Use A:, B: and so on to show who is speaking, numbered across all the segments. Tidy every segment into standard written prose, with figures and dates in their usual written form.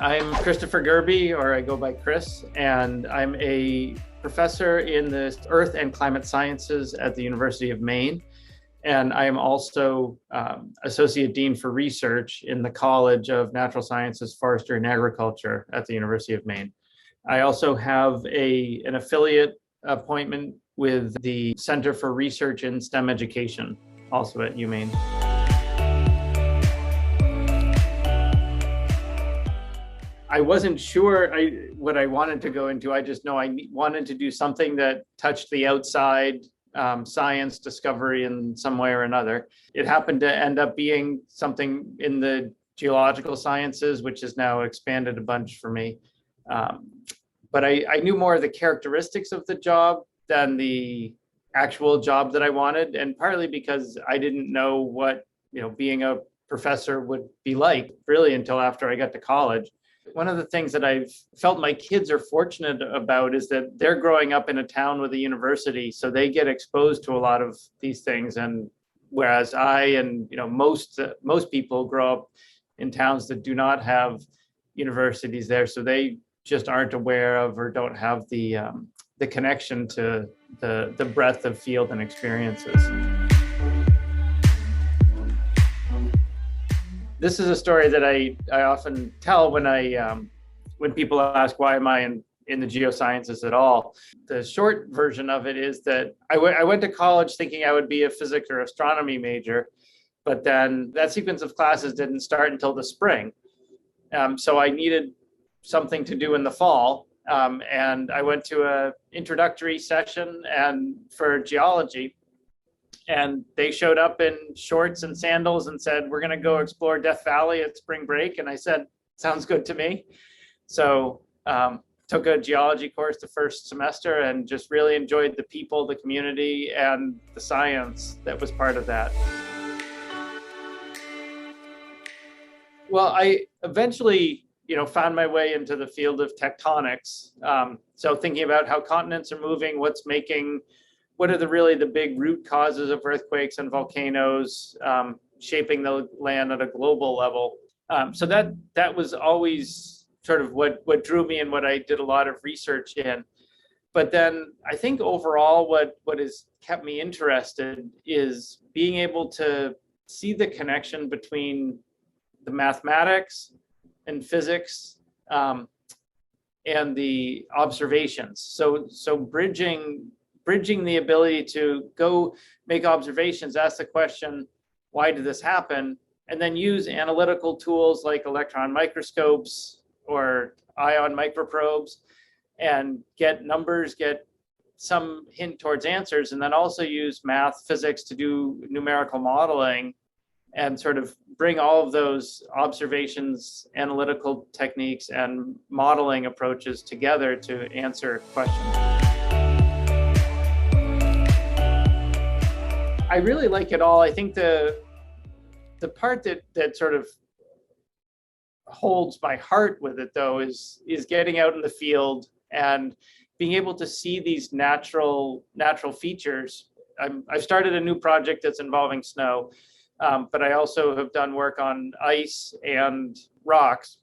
A: I'm Christopher Gerbi, or I go by Chris, and I'm a professor in the Earth and Climate Sciences at the University of Maine. And I am also Associate Dean for Research in the College of Natural Sciences, Forestry, and Agriculture at the University of Maine. I also have an affiliate appointment with the Center for Research in STEM Education, also at UMaine. I wasn't sure what I wanted to go into. I just know I wanted to do something that touched the outside science discovery in some way or another. It happened to end up being something in the geological sciences, which has now expanded a bunch for me. But I knew more of the characteristics of the job than the actual job that I wanted, and partly because I didn't know what being a professor would be like really until after I got to college. One of the things that I've felt my kids are fortunate about is that they're growing up in a town with a university, so they get exposed to a lot of these things. And whereas I and most people grow up in towns that do not have universities there, so they just aren't aware of or don't have the connection to the breadth of field and experiences. This is a story that I often tell when people ask why am I in the geosciences at all. The short version of it is that I went to college thinking I would be a physics or astronomy major, but then that sequence of classes didn't start until the spring. So I needed something to do in the fall, and I went to an introductory session for geology. And they showed up in shorts and sandals and said, "We're going to go explore Death Valley at spring break." And I said, "Sounds good to me." So took a geology course the first semester and just really enjoyed the people, the community, and the science that was part of that. Well, I eventually found my way into the field of tectonics. So thinking about how continents are moving, what are really the big root causes of earthquakes and volcanoes shaping the land at a global level. So that was always sort of what drew me and what I did a lot of research in. But then I think overall what has kept me interested is being able to see the connection between the mathematics and physics and the observations. So bridging the ability to go make observations, ask the question, why did this happen? And then use analytical tools like electron microscopes or ion microprobes and get numbers, get some hint towards answers, and then also use math, physics to do numerical modeling and sort of bring all of those observations, analytical techniques, and modeling approaches together to answer questions. I really like it all. I think the part that sort of holds my heart with it, though, is getting out in the field and being able to see these natural features. I've started a new project that's involving snow, but I also have done work on ice and rocks.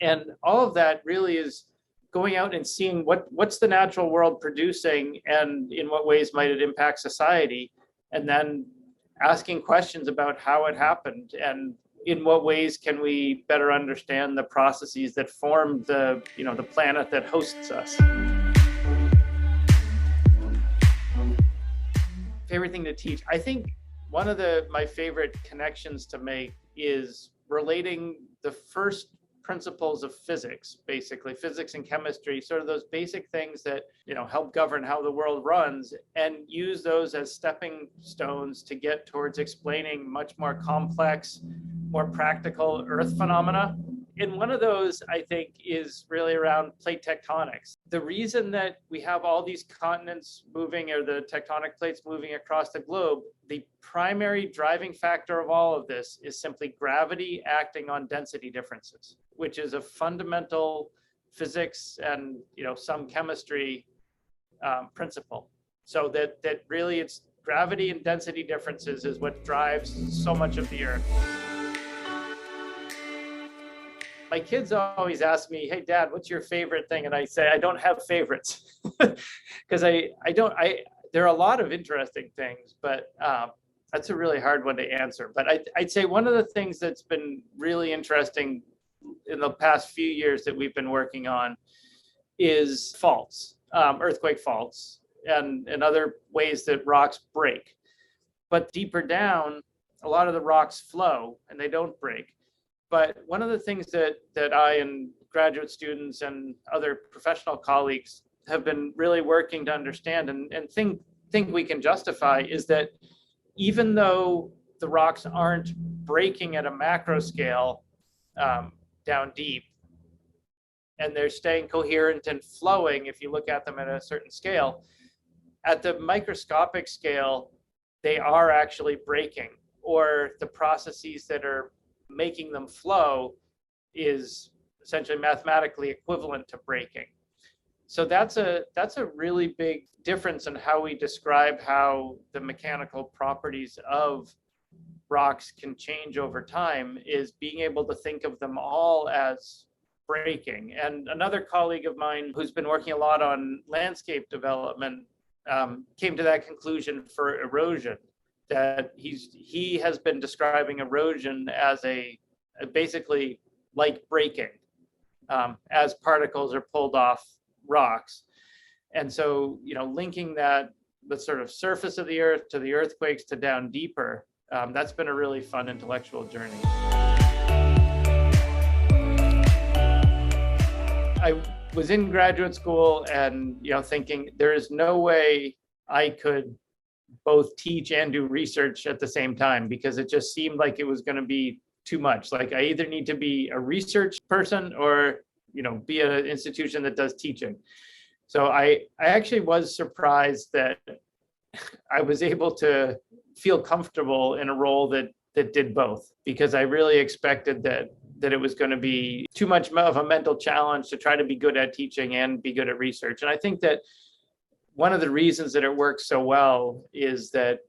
A: And all of that really is going out and seeing what's the natural world producing and in what ways might it impact society. And then asking questions about how it happened and in what ways can we better understand the processes that form the planet that hosts us. Favorite thing to teach? I think one of my favorite connections to make is relating the first principles of physics, basically physics and chemistry, sort of those basic things that help govern how the world runs, and use those as stepping stones to get towards explaining much more complex, more practical Earth phenomena. And one of those, I think, is really around plate tectonics. The reason that we have all these continents moving, or the tectonic plates moving across the globe, the primary driving factor of all of this is simply gravity acting on density differences, which is a fundamental physics and some chemistry principle. So that really it's gravity and density differences is what drives so much of the Earth. my kids always ask me, hey, Dad, what's your favorite thing? And I say, I don't have favorites because there are a lot of interesting things, but that's a really hard one to answer. But I'd say one of the things that's been really interesting in the past few years that we've been working on is faults, earthquake faults, and other ways that rocks break. But deeper down, a lot of the rocks flow and they don't break. But one of the things that I and graduate students and other professional colleagues have been really working to understand and think we can justify is that even though the rocks aren't breaking at a macro scale down deep, and they're staying coherent and flowing if you look at them at a certain scale, at the microscopic scale, they are actually breaking, or the processes that are making them flow is essentially mathematically equivalent to breaking. So that's a really big difference in how we describe how the mechanical properties of rocks can change over time, is being able to think of them all as breaking. And another colleague of mine who's been working a lot on landscape development came to that conclusion for erosion, that he has been describing erosion as basically like breaking as particles are pulled off rocks. And so, linking the sort of surface of the earth to the earthquakes to down deeper, that's been a really fun intellectual journey. I was in graduate school and, thinking there is no way I could both teach and do research at the same time, because it just seemed like it was going to be too much. Like I either need to be a research person or, be at an institution that does teaching. So I actually was surprised that I was able to feel comfortable in a role that did both, because I really expected that it was going to be too much of a mental challenge to try to be good at teaching and be good at research. And I think that one of the reasons that it works so well is that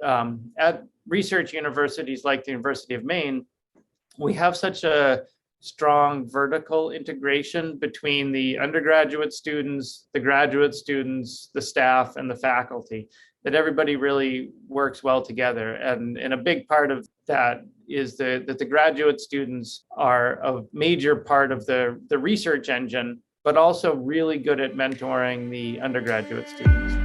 A: at research universities like the University of Maine, we have such a strong vertical integration between the undergraduate students, the graduate students, the staff, and the faculty, that everybody really works well together. And a big part of that is that the graduate students are a major part of the research engine, but also really good at mentoring the undergraduate students.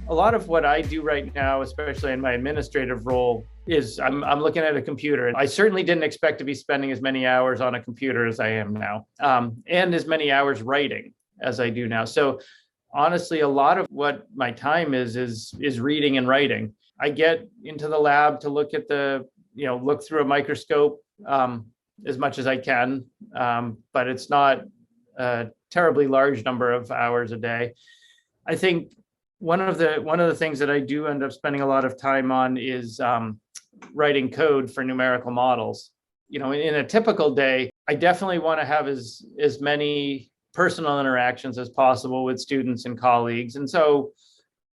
A: A lot of what I do right now, especially in my administrative role, is I'm looking at a computer. I certainly didn't expect to be spending as many hours on a computer as I am now, and as many hours writing as I do now. So honestly, a lot of what my time is reading and writing. I get into the lab to look at look through a microscope as much as I can, but it's not a terribly large number of hours a day. I think one of the things that I do end up spending a lot of time on is writing code for numerical models. In a typical day, I definitely want to have as many personal interactions as possible with students and colleagues. And so,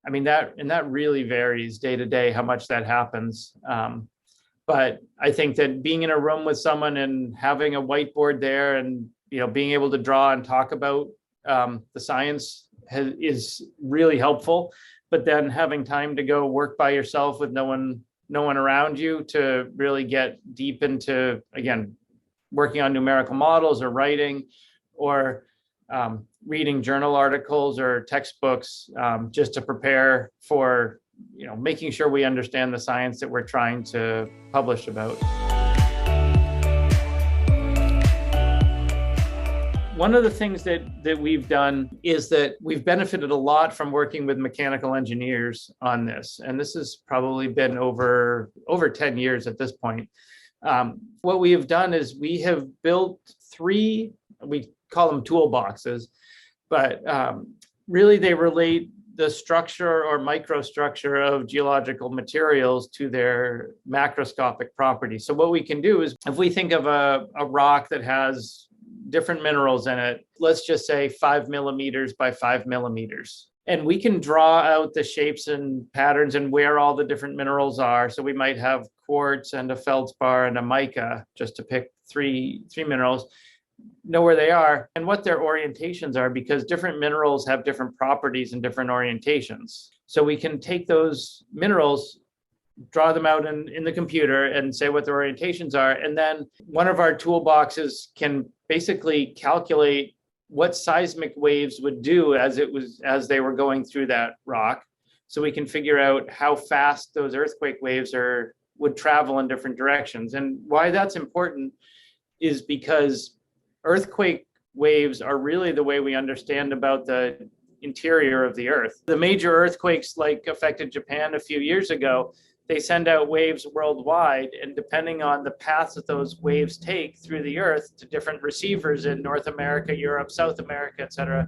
A: that really varies day to day how much that happens. But I think that being in a room with someone and having a whiteboard there and, being able to draw and talk about the science is really helpful. But then having time to go work by yourself with no one around you to really get deep into, again, working on numerical models or writing or reading journal articles or textbooks, just to prepare for, making sure we understand the science that we're trying to publish about. One of the things that we've done is that we've benefited a lot from working with mechanical engineers on this. And this has probably been over 10 years at this point. What we have done is we have built 3, we call them toolboxes, but really they relate the structure or microstructure of geological materials to their macroscopic properties. So what we can do is, if we think of a rock that has different minerals in it, let's just say 5 millimeters by 5 millimeters. And we can draw out the shapes and patterns and where all the different minerals are. So we might have quartz and a feldspar and a mica, just to pick three minerals, know where they are and what their orientations are, because different minerals have different properties and different orientations. So we can take those minerals, draw them out in the computer and say what their orientations are. And then one of our toolboxes can basically calculate what seismic waves would do as they were going through that rock. So we can figure out how fast those earthquake waves would travel in different directions. And why that's important is because earthquake waves are really the way we understand about the interior of the earth. The major earthquakes like affected Japan a few years ago, they send out waves worldwide, and depending on the paths that those waves take through the earth to different receivers in North America, Europe, South America, et cetera,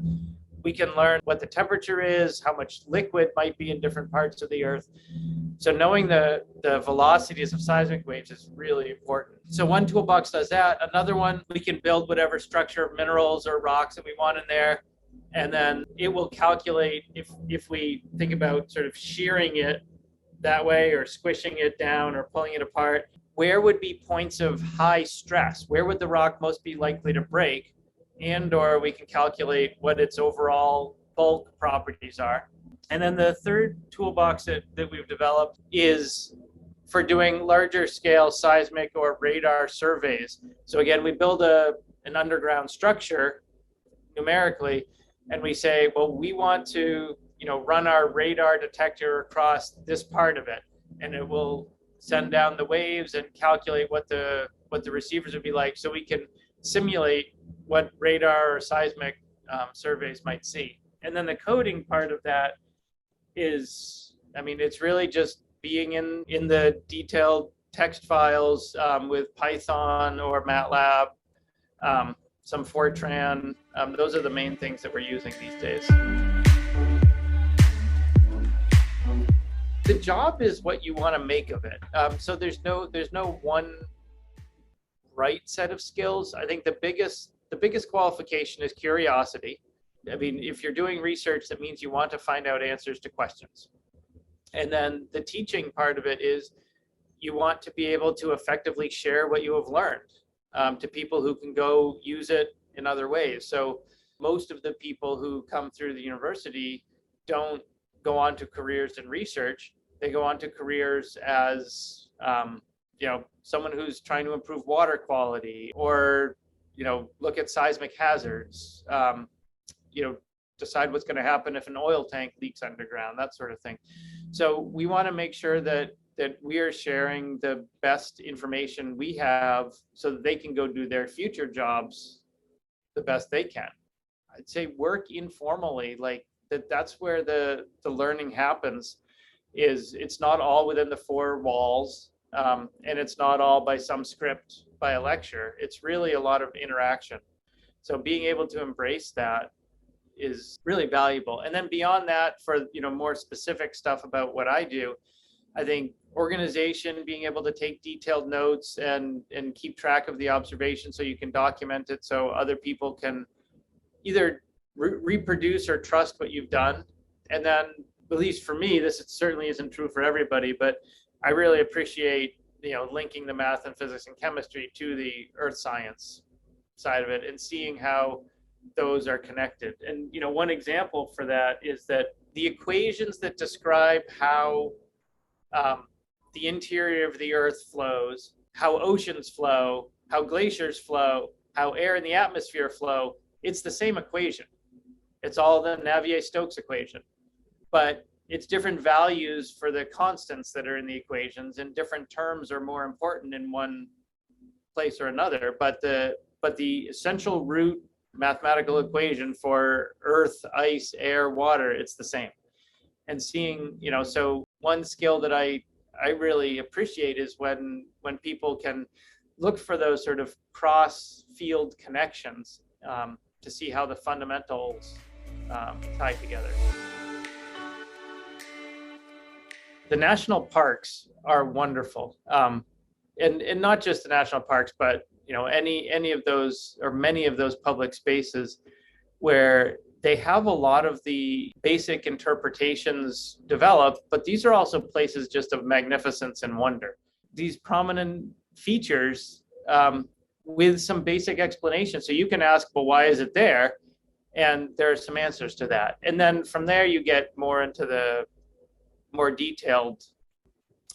A: we can learn what the temperature is, how much liquid might be in different parts of the earth. So knowing the velocities of seismic waves is really important. So one toolbox does that. Another one, we can build whatever structure of minerals or rocks that we want in there. And then it will calculate, if we think about sort of shearing it that way or squishing it down or pulling it apart, where would be points of high stress? Where would the rock most be likely to break? And or we can calculate what its overall bulk properties are. And then the third toolbox that we've developed is for doing larger scale seismic or radar surveys. So again, we build an underground structure numerically, and we say, well, we want to run our radar detector across this part of it, and it will send down the waves and calculate what the receivers would be like, so we can simulate what radar or seismic surveys might see. And then the coding part of that is, it's really just being in the detailed text files with Python or MATLAB, some Fortran. Those are the main things that we're using these days. The job is what you want to make of it. So there's no one right set of skills. I think the biggest qualification is curiosity. If you're doing research, that means you want to find out answers to questions. And then the teaching part of it is you want to be able to effectively share what you have learned to people who can go use it in other ways. So most of the people who come through the university don't go on to careers in research. They go on to careers as someone who's trying to improve water quality, or look at seismic hazards, decide what's going to happen if an oil tank leaks underground, that sort of thing. So we want to make sure that we are sharing the best information we have so that they can go do their future jobs the best they can. I'd say work informally, like that's where the learning happens. It's not all within the four walls, and it's not all by some script, by a lecture. It's really a lot of interaction. So being able to embrace that is really valuable. And then beyond that, for more specific stuff about what I do, I think organization, being able to take detailed notes and keep track of the observation so you can document it so other people can either reproduce or trust what you've done. And then, at least for me, this certainly isn't true for everybody, but I really appreciate linking the math and physics and chemistry to the earth science side of it and seeing how those are connected. And one example for that is that the equations that describe how the interior of the earth flows, how oceans flow, how glaciers flow, how air in the atmosphere flow, it's the same equation. It's all the Navier-Stokes equation, but it's different values for the constants that are in the equations, and different terms are more important in one place or another. But the essential root mathematical equation for earth, ice, air, water, it's the same. And seeing, so one skill that I really appreciate is when people can look for those sort of cross-field connections to see how the fundamentals tie together. The national parks are wonderful, and not just the national parks, but any of those or many of those public spaces where they have a lot of the basic interpretations developed, but these are also places just of magnificence and wonder. these prominent features with some basic explanation. So you can ask, well, why is it there? And there are some answers to that. And then from there, you get more into the more detailed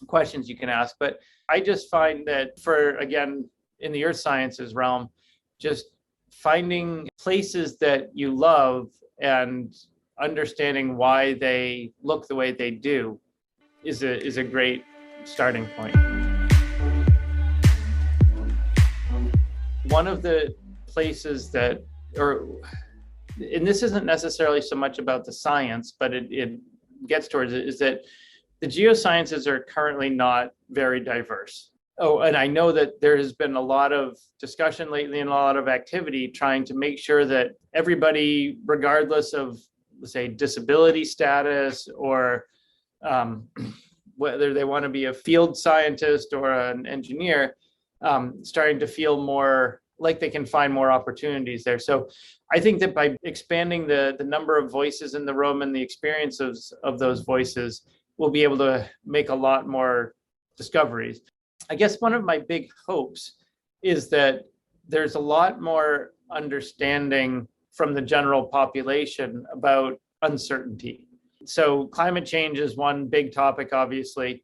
A: questions you can ask. But I just find that for, again, in the earth sciences realm, just finding places that you love and understanding why they look the way they do is a great starting point. One of the places that, and this isn't necessarily so much about the science, but it gets towards it, is that the geosciences are currently not very diverse. Oh, and I know that there has been a lot of discussion lately and a lot of activity trying to make sure that everybody, regardless of, let's say, disability status or whether they want to be a field scientist or an engineer, starting to feel more like they can find more opportunities there. So I think that by expanding the number of voices in the room and the experiences of those voices, we'll be able to make a lot more discoveries. I guess one of my big hopes is that there's a lot more understanding from the general population about uncertainty. So climate change is one big topic, obviously.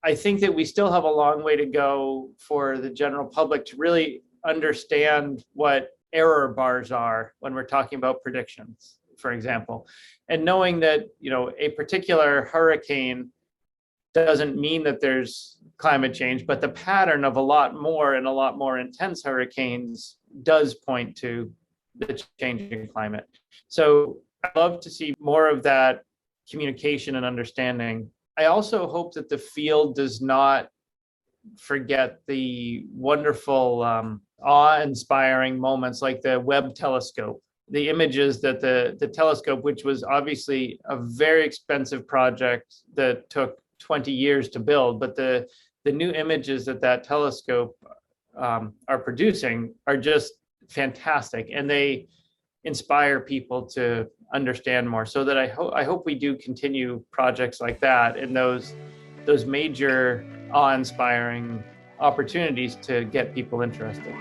A: I think that we still have a long way to go for the general public to really understand what error bars are when we're talking about predictions, for example. And knowing that, a particular hurricane doesn't mean that there's climate change, but the pattern of a lot more and a lot more intense hurricanes does point to the changing climate. So I'd love to see more of that communication and understanding. I also hope that the field does not forget the wonderful, awe-inspiring moments like the Webb telescope, the images that the telescope, which was obviously a very expensive project that took 20 years to build, but the new images that telescope are producing are just fantastic, and they inspire people to understand more. So that I hope we do continue projects like that and those major awe-inspiring opportunities to get people interested.